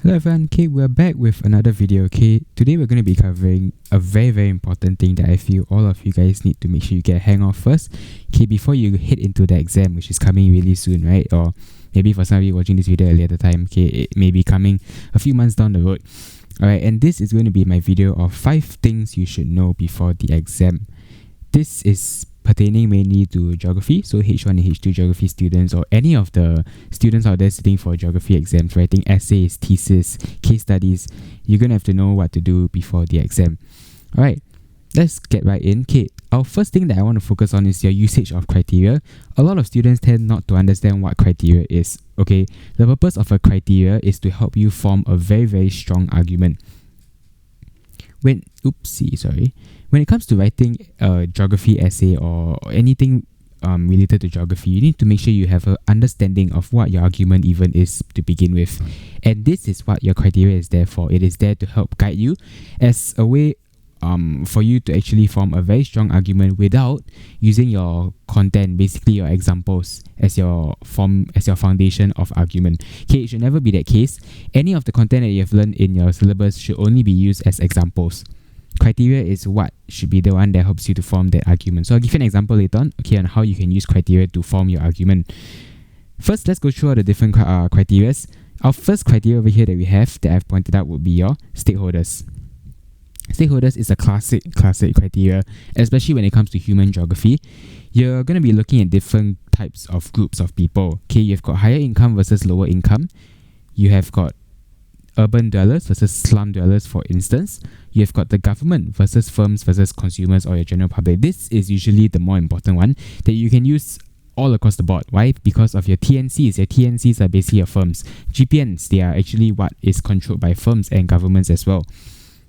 Hello everyone, okay, we're back with another video. Okay, today we're going to be covering a very important thing that I feel all of you guys need to make sure you get a hang of first, okay, before you head into the exam, which is coming really soon, right? Or maybe for some of you watching this video earlier at the time, okay, it may be coming a few months down the road. Alright, and this is going to be my video of 5 things you should know before the exam. This is pertaining mainly to geography, so H1 and H2 geography students, or any of the students out there sitting for geography exams, writing essays, thesis, case studies. You're going to have to know what to do before the exam. Alright, let's get right in. Okay, our first thing that I want to focus on is your usage of criteria. A lot of students tend not to understand what criteria is. Okay, the purpose of a criteria is to help you form a very strong argument. When it comes to writing a geography essay or anything related to geography, you need to make sure you have an understanding of what your argument even is to begin with. And this is what your criteria is there for. It is there to help guide you as a way for you to actually form a very strong argument without using your content, basically your examples, as your foundation of argument. Okay, it should never be that case. Any of the content that you have learned in your syllabus should only be used as examples. Criteria is what should be the one that helps you to form that argument. So I'll give you an example later on, okay, on how you can use criteria to form your argument. First, let's go through all the different criteria. Our first criteria over here that we have that I've pointed out would be your stakeholders. Stakeholders is a classic criteria, especially when it comes to human geography. You're going to be looking at different types of groups of people. Okay, you've got higher income versus lower income. You have got urban dwellers versus slum dwellers, for instance. You've got the government versus firms versus consumers or your general public. This is usually the more important one that you can use all across the board. Why? Because of your TNCs. Your TNCs are basically your firms. GPNs, they are actually what is controlled by firms and governments as well.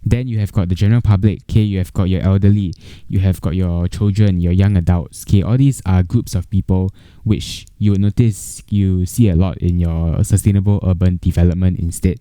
Then you have got the general public, okay, you have got your elderly, you have got your children, your young adults, okay, all these are groups of people which you will notice you see a lot in your sustainable urban development instead.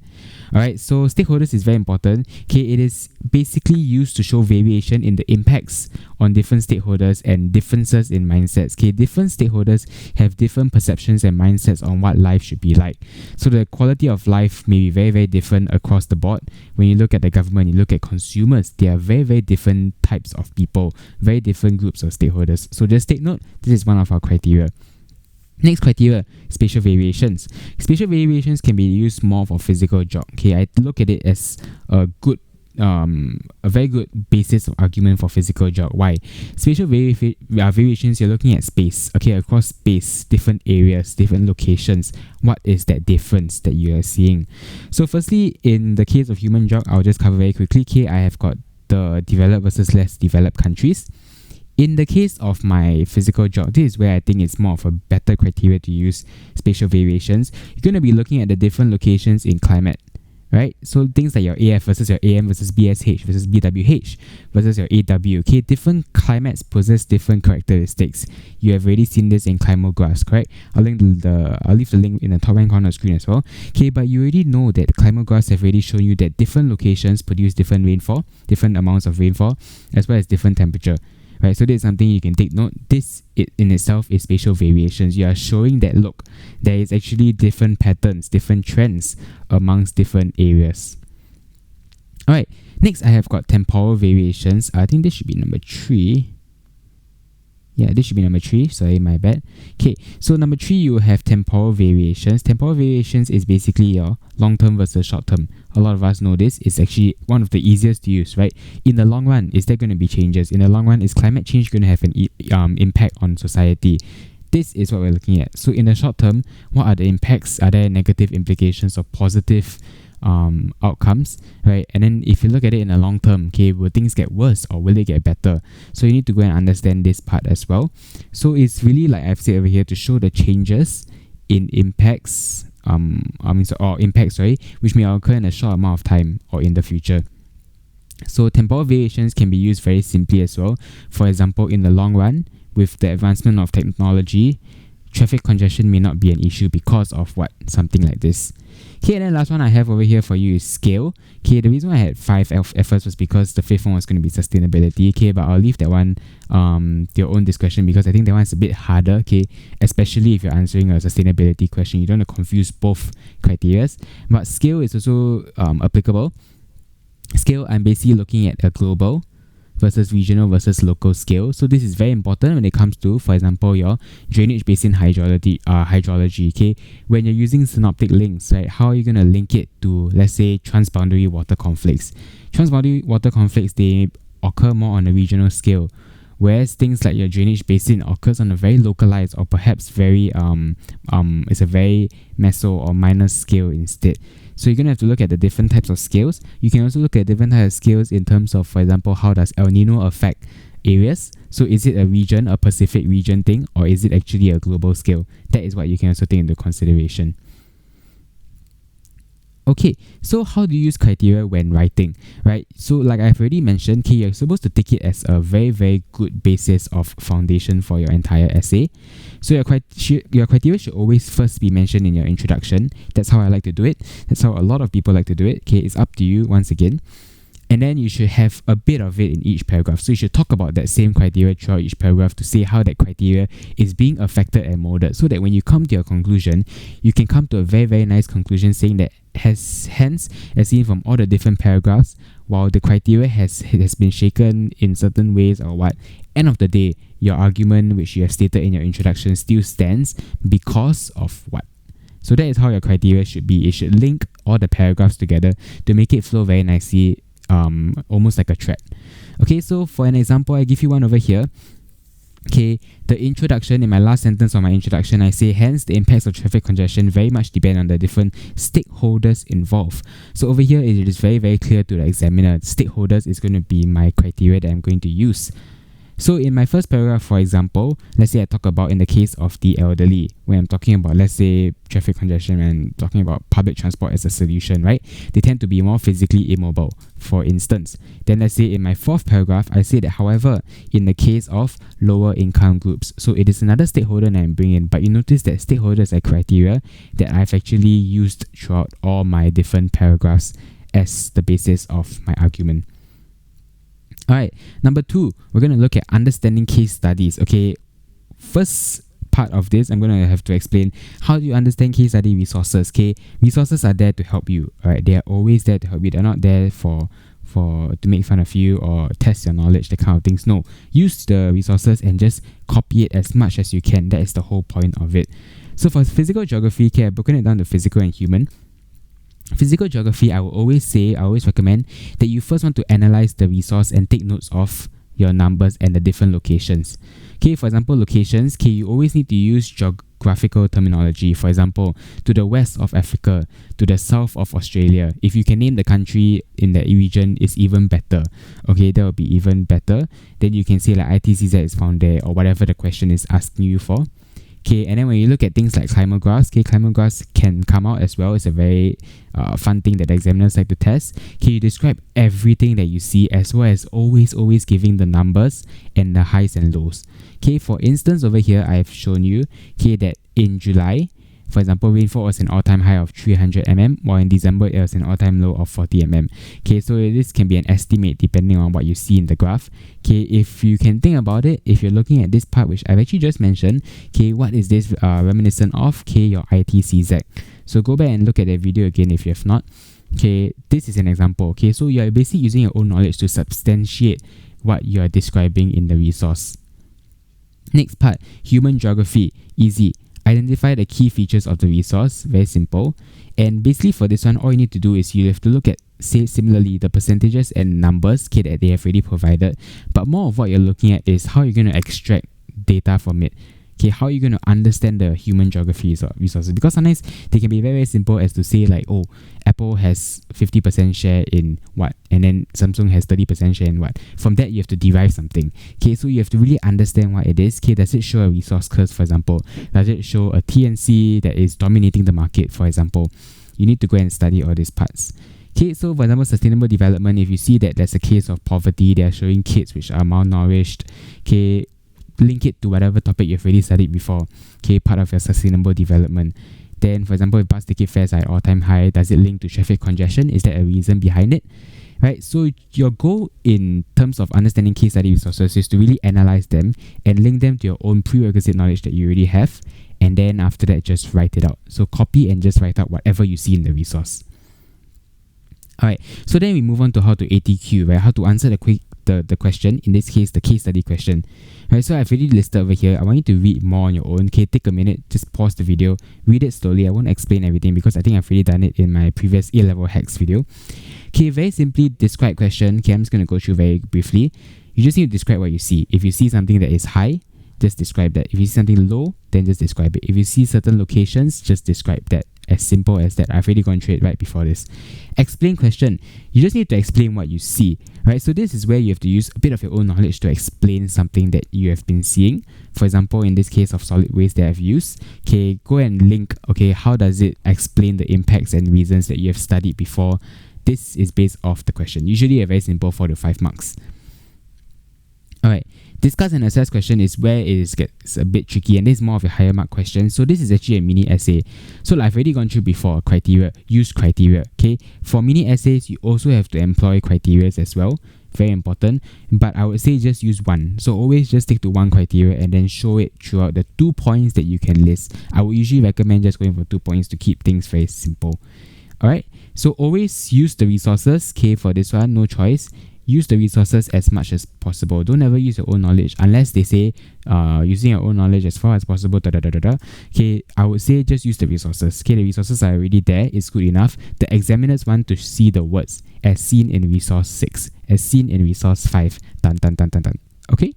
Alright, so stakeholders is very important. Okay, it is basically used to show variation in the impacts on different stakeholders and differences in mindsets. Okay, different stakeholders have different perceptions and mindsets on what life should be like. So the quality of life may be very different across the board. When you look at the government, you look at consumers, they are very different types of people, very different groups of stakeholders. So just take note, this is one of our criteria. Next criteria, spatial variations. Spatial variations can be used more for physical geog. Okay, I look at it as a very good basis of argument for physical geog. Why? Spatial variations, you're looking at space. Okay, across space, different areas, different locations. What is that difference that you are seeing? So firstly, in the case of human geog, I'll just cover very quickly. Okay, I have got the developed versus less developed countries. In the case of my physical geog, this is where I think it's more of a better criteria to use spatial variations. You're going to be looking at the different locations in climate, right? So things like your AF versus your AM versus BSH versus BWH versus your AW. Okay, different climates possess different characteristics. You have already seen this in climographs, correct? I'll leave the link in the top right corner of the screen as well. Okay, but you already know that climographs have already shown you that different locations produce different rainfall, different amounts of rainfall, as well as different temperature. Right, so this is something you can take note. This in itself is spatial variations. You are showing that, look, there is actually different patterns, different trends amongst different areas. Alright, next I have got temporal variations. I think this should be number 3. Yeah, this should be number 3. Sorry, my bad. Okay, so number 3, you have temporal variations. Temporal variations is basically your long-term versus short-term. A lot of us know this. It's actually one of the easiest to use, right? In the long run, is there going to be changes? In the long run, is climate change going to have an impact on society? This is what we're looking at. So in the short term, what are the impacts? Are there negative implications or positive outcomes, right? And then if you look at it in the long term, okay, will things get worse or will they get better? So you need to go and understand this part as well. So it's really, like I've said over here, to show the changes in impacts, which may occur in a short amount of time or in the future. So temporal variations can be used very simply as well. For example, in the long run, with the advancement of technology, traffic congestion may not be an issue because of something like this. Okay, and then last one I have over here for you is scale. Okay, the reason why I had 5 at first was because the fifth one was going to be sustainability. Okay, but I'll leave that one to your own discretion because I think that one's a bit harder. Okay, especially if you're answering a sustainability question, you don't want to confuse both criteria. But scale is also applicable. Scale, I'm basically looking at a global versus regional versus local scale. So this is very important when it comes to, for example, your drainage basin hydrology. Okay, when you're using synoptic links, right, how are you going to link it to, let's say, transboundary water conflicts? Transboundary water conflicts, they occur more on a regional scale, whereas things like your drainage basin occurs on a very localized or perhaps very it's a very meso or minor scale instead. So you're going to have to look at the different types of scales. You can also look at different types of scales in terms of, for example, how does El Nino affect areas? So is it a region, a Pacific region thing, or is it actually a global scale? That is what you can also take into consideration. Okay, so how do you use criteria when writing, right? So like I've already mentioned, okay, you're supposed to take it as a very, very good basis of foundation for your entire essay. So your criteria should always first be mentioned in your introduction. That's how I like to do it. That's how a lot of people like to do it. Okay, it's up to you once again. And then you should have a bit of it in each paragraph. So you should talk about that same criteria throughout each paragraph to say how that criteria is being affected and molded, so that when you come to your conclusion, you can come to a very, very nice conclusion saying that as seen from all the different paragraphs, while the criteria has been shaken in certain ways or what, end of the day, your argument which you have stated in your introduction still stands because of what. So that is how your criteria should be. It should link all the paragraphs together to make it flow very nicely, almost like a thread. Okay, so for an example, I give you one over here. Okay, the introduction, in my last sentence of my introduction, I say, hence the impacts of traffic congestion very much depend on the different stakeholders involved. So over here, it is very, very clear to the examiner. Stakeholders is going to be my criteria that I'm going to use. So in my first paragraph, for example, let's say I talk about in the case of the elderly, when I'm talking about, let's say, traffic congestion and talking about public transport as a solution, right? They tend to be more physically immobile, for instance. Then let's say in my fourth paragraph, I say that, however, in the case of lower income groups, so it is another stakeholder that I'm bringing in, but you notice that stakeholders are criteria that I've actually used throughout all my different paragraphs as the basis of my argument. Alright, number 2, we're going to look at understanding case studies. Okay, first part of this, I'm going to have to explain how do you understand case study resources. Okay, resources are there to help you. Alright, they are always there to help you. They're not there to make fun of you or test your knowledge, that kind of things. No, use the resources and just copy it as much as you can. That is the whole point of it. So for physical geography, okay, I've broken it down to physical and human. Physical geography, I will always recommend that you first want to analyze the resource and take notes of your numbers and the different locations. Okay, for example, locations, okay, you always need to use geographical terminology. For example, to the west of Africa, to the south of Australia. If you can name the country in that region, it's even better. Okay, that will be even better. Then you can say like ITCZ is found there or whatever the question is asking you for. Okay, and then when you look at things like climographs, okay, climographs can come out as well. It's a very fun thing that the examiners like to test. Okay, you describe everything that you see as well as always giving the numbers and the highs and lows. Okay, for instance, over here, I've shown you, okay, that in July, for example, rainfall was an all-time high of 300 mm, while in December it was an all-time low of 40 mm. Okay, so this can be an estimate depending on what you see in the graph. Okay, if you can think about it, if you're looking at this part which I've actually just mentioned, okay, what is this reminiscent of? Okay, your ITCZ. So go back and look at that video again if you have not. Okay, this is an example. Okay, so you're basically using your own knowledge to substantiate what you are describing in the resource. Next part, human geography. Easy. Identify the key features of the resource. Very simple. And basically for this one, all you need to do is you have to look at, say, similarly, the percentages and numbers, okay, that they have already provided. But more of what you're looking at is how you're going to extract data from it. Okay, how are you going to understand the human geography resources? Because sometimes they can be very, very simple as to say like, oh, Apple has 50% share in what, and then Samsung has 30% share in what. From that, you have to derive something. Okay, so you have to really understand what it is. Okay, does it show a resource curve, for example? Does it show a TNC that is dominating the market, for example? You need to go and study all these parts. Okay, so for example, sustainable development, if you see that there's a case of poverty, they are showing kids which are malnourished, okay, link it to whatever topic you've already studied before, okay, part of your sustainable development. Then, for example, if bus ticket fares are at all-time high, does it link to traffic congestion? Is there a reason behind it? Right, so your goal in terms of understanding case study resources is to really analyze them and link them to your own prerequisite knowledge that you already have, and then after that just write it out. So copy and just write out whatever you see in the resource. Alright, so then we move on to how to ATQ, right? How to answer the question, in this case the case study question. Right, so I've already listed over here. I want you to read more on your own. Okay, take a minute, just pause the video, read it slowly. I won't explain everything because I think I've already done it in my previous A-level hacks video. Okay, very simply describe question. Okay, I'm just going to go through very briefly. You just need to describe what you see. If you see something that is high, just describe that. If you see something low, then just describe it. If you see certain locations, just describe that. As simple as that. I've already gone through it right before this. Explain question. You just need to explain what you see, right? So this is where you have to use a bit of your own knowledge to explain something that you have been seeing. For example, in this case of solid waste that I've used, okay, go and link, okay, how does it explain the impacts and reasons that you have studied before? This is based off the question. Usually a very simple 4 to 5 marks. Alright, discuss and assess question is where it gets a bit tricky, and this is more of a higher mark question. So this is actually a mini essay. So like I've already gone through before, criteria, use criteria. Okay, for mini essays, you also have to employ criteria as well. Very important, but I would say just use one. So always just stick to one criteria and then show it throughout the 2 points that you can list. I would usually recommend just going for 2 points to keep things very simple. Alright, so always use the resources. Okay, for this one, no choice. Use the resources as much as possible. Don't ever use your own knowledge unless they say using your own knowledge as far as possible. Okay, I would say just use the resources. Okay, the resources are already there. It's good enough. The examiners want to see the words as seen in resource 6, as seen in resource 5. Dun. Okay.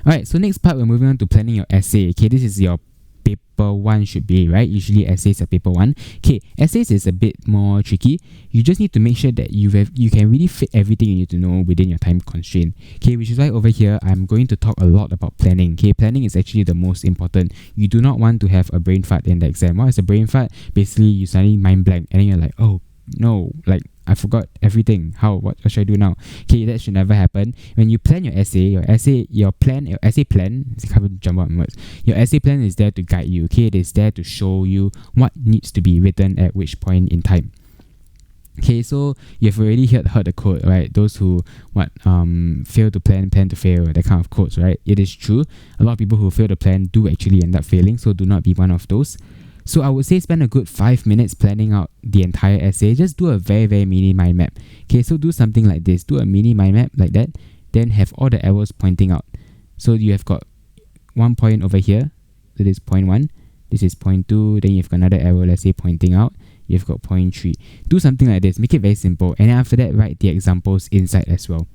Alright, so next part we're moving on to planning your essay. Okay, this is your paper 1 should be, right? Usually essays are paper 1. Okay, essays is a bit more tricky. You just need to make sure that you can really fit everything you need to know within your time constraint. Okay, which is why over here I'm going to talk a lot about planning. Okay, planning is actually the most important. You do not want to have a brain fart in the exam. What is a brain fart? Basically, you suddenly mind blank and then you're like, oh no, like I forgot everything. What should I do now? Okay, that should never happen. When you plan your essay plan, I can't jump out words. Your essay plan is there to guide you. Okay, it is there to show you what needs to be written at which point in time. Okay, so you've already heard the quote, right? Those who fail to plan to fail, that kind of quotes, right? It is true. A lot of people who fail to plan do actually end up failing, so do not be one of those. So I would say spend a good 5 minutes planning out the entire essay. Just do a very, very mini mind map. Okay, so do something like this. Do a mini mind map like that. Then have all the arrows pointing out. So you have got 1 point over here. So this is point 1. This is point 2. Then you've got another arrow, let's say, pointing out. You've got point 3. Do something like this. Make it very simple. And then after that, write the examples inside as well.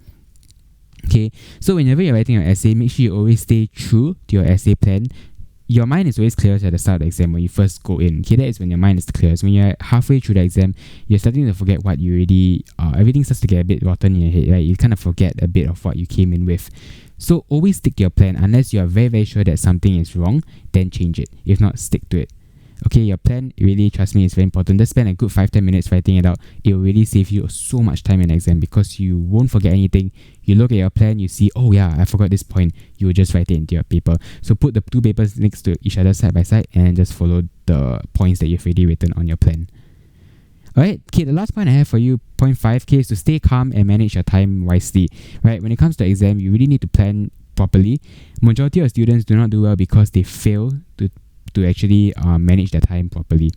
Okay, so whenever you're writing your essay, make sure you always stay true to your essay plan. Your mind is always clearest at the start of the exam when you first go in. Okay, that is when your mind is the clearest. When you're halfway through the exam, you're starting to forget what you already... everything starts to get a bit rotten in your head, right? You kind of forget a bit of what you came in with. So always stick to your plan. Unless you are very, very sure that something is wrong, then change it. If not, stick to it. Okay, your plan, really, trust me, is very important. Just spend a good 5-10 minutes writing it out. It will really save you so much time in the exam because you won't forget anything. You look at your plan, you see, oh yeah, I forgot this point. You will just write it into your paper. So put the 2 papers next to each other side by side and just follow the points that you've already written on your plan. Alright, okay, the last point I have for you, point 5, is to stay calm and manage your time wisely. Right, when it comes to exam, you really need to plan properly. Majority of students do not do well because they fail to actually manage their time properly.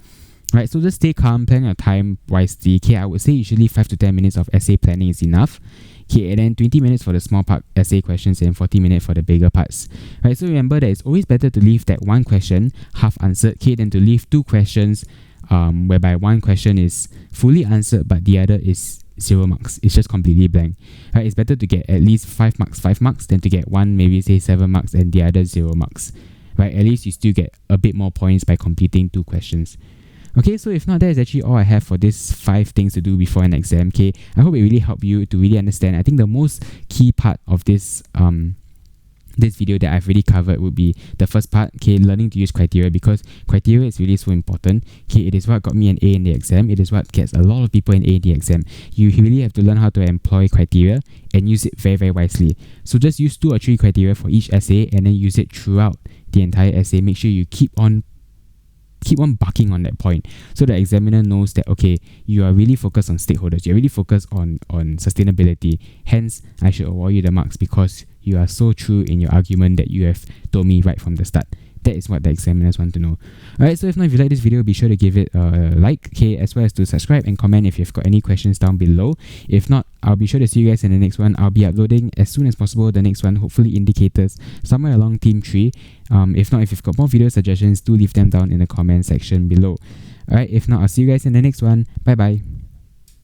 Right, so just stay calm, plan your time wisely. Okay, I would say usually 5 to 10 minutes of essay planning is enough. Okay, and then 20 minutes for the small part essay questions and 40 minutes for the bigger parts. Right, so remember that it's always better to leave that one question half answered, okay, than to leave 2 questions whereby one question is fully answered but the other is 0 marks. It's just completely blank. Right, it's better to get at least 5 marks than to get one, maybe say 7 marks and the other 0 marks. Right, at least you still get a bit more points by completing 2 questions. Okay, so if not, that is actually all I have for these 5 things to do before an exam. Okay, I hope it really helped you to really understand. I think the most key part of this this video that I've already covered would be the first part, okay, learning to use criteria, because criteria is really so important. Okay, it is what got me an A in the exam. It is what gets a lot of people an A in the exam. You really have to learn how to employ criteria and use it very, very wisely. So just use 2 or 3 criteria for each essay and then use it throughout the entire essay. Make sure you keep on keep on barking on that point, so the examiner knows that, okay, you are really focused on stakeholders, you're really focused on sustainability, hence I should award you the marks because you are so true in your argument that you have told me right from the start. That is what the examiners want to know. Alright, so if you like this video, be sure to give it a like, okay, as well as to subscribe and comment if you've got any questions down below. If not, I'll be sure to see you guys in the next one. I'll be uploading as soon as possible the next one, hopefully indicators, somewhere along Team 3. If not, if you've got more video suggestions, do leave them down in the comment section below. Alright, if not, I'll see you guys in the next one. Bye bye.